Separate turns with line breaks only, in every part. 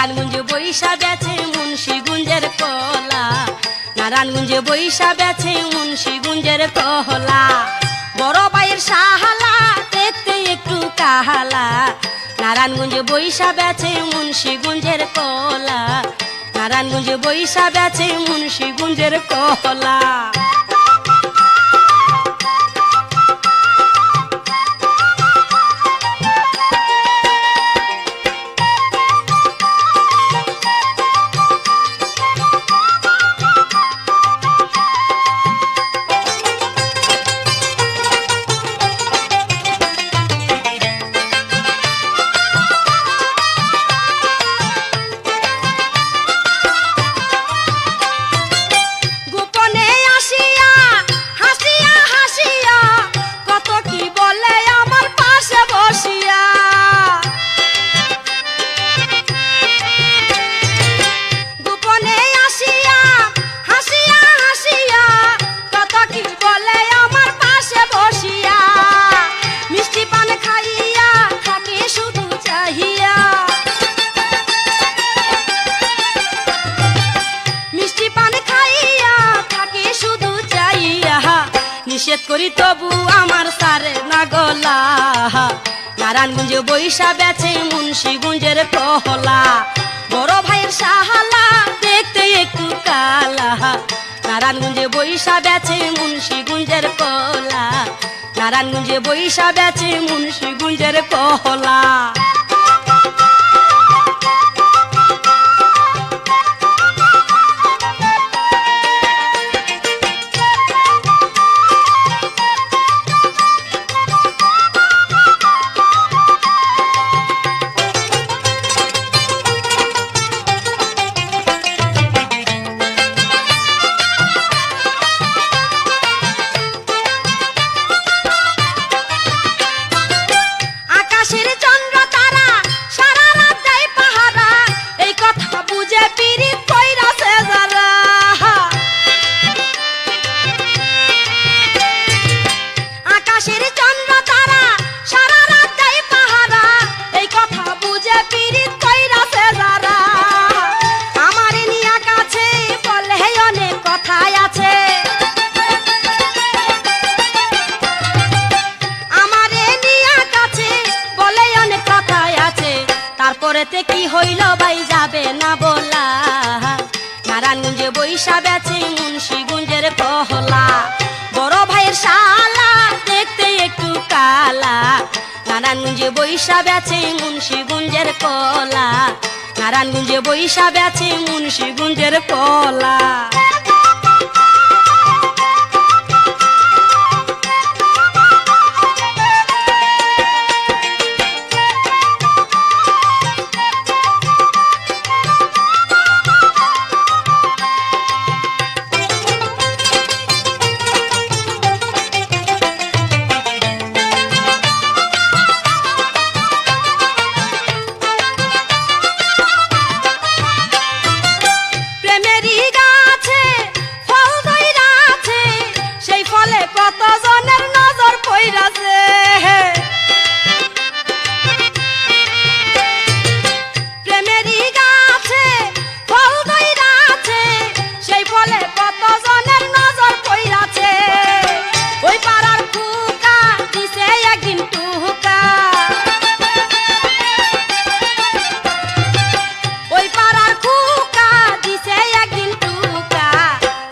নারায়ণগঞ্জে বৈশা বেছে মুন্সিগঞ্জের কলা, নারায়ণগঞ্জে বৈশা বেছে মুন্সিগঞ্জের কলা। বড় ভাইয়ের সাহালা দেখতে একটু কাহালা, নারায়ণগঞ্জে বৈশা বেছে মুন্সিগঞ্জের কলা, নারায়ণগঞ্জে বৈশা বেছে মুন্সিগঞ্জের কলা। নিষেধ করি তবু আমার সারে না গলা, নারায়ণগঞ্জে বৈশা বেছে মুন্সিগঞ্জের কলা। বড় ভাইয়ের সাহালা দেখতে একটু কালা, নারায়ণগঞ্জে বৈশা বেছে মুন্সিগঞ্জের কলা, নারায়ণগঞ্জে বৈশা বেছে মুন্সিগঞ্জের কলা। তারপরেতে কি হইল ভাই যাবে না বলা, নারায়ণগঞ্জে বৈশা বেছে মুন্সিগঞ্জের কলা। বড় ভাইয়ের শালা দেখতে একটু কালা, নারায়ণগঞ্জে বৈশা বেছে মুন্সিগঞ্জের কলা, নারায়ণগঞ্জে বৈশা বেছে মুন্সিগঞ্জের কলা।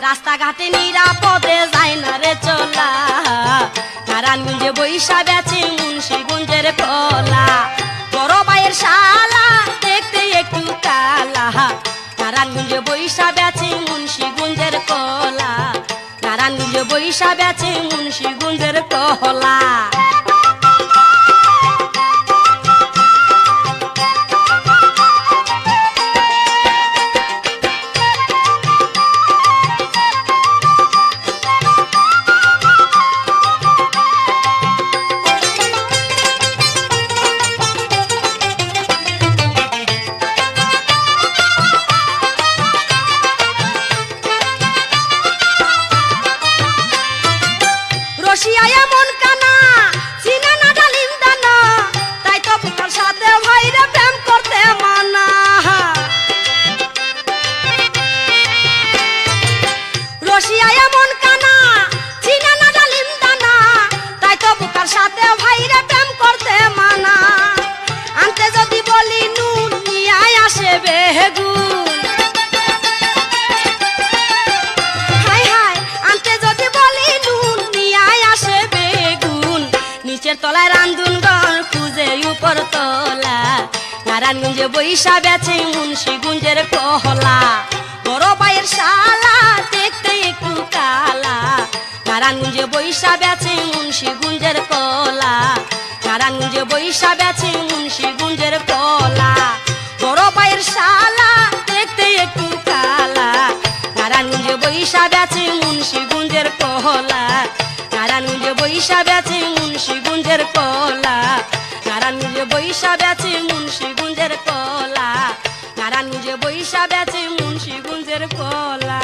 রাস্তাঘাটে নিরাপদে যায় না রে চলা, নারায়ণগঞ্জে বৈশা বেছে মুন্সিগঞ্জের কলা। বড় ভাইয়ের শালা দেখতে একটু কালা, নারায়ণগঞ্জে বৈশা বেছে মুন্সিগঞ্জের কলা, নারায়ণগঞ্জে বৈশা বেছে মুন্সিগঞ্জের কলা। রশিয়া এমন কানা নারায়ণগঞ্জে বৈশা বেচে মুন্সিগঞ্জের কহলা বড় ভাইয়ের শালা দেখতে একটু কালা নারায়ণগঞ্জে বৈশা বেচে মুন্সিগঞ্জের কলা নারায়ণগঞ্জে বৈশা বেচে মুন্সিগঞ্জের কলা বড় ভাইয়ের শালা দেখতে একটু কালা নারায়ণগঞ্জে বৈশা বেচে মুন্সিগঞ্জের কহলা নারায়ণগঞ্জে বৈশা বেচে মুন্সিগঞ্জের কলা নারায়ণগঞ্জে বৈশা বেচে মুন্সিগঞ্জের কলা নারায়ণগঞ্জে বৈশা বেচে মুন্সিগঞ্জের কলা।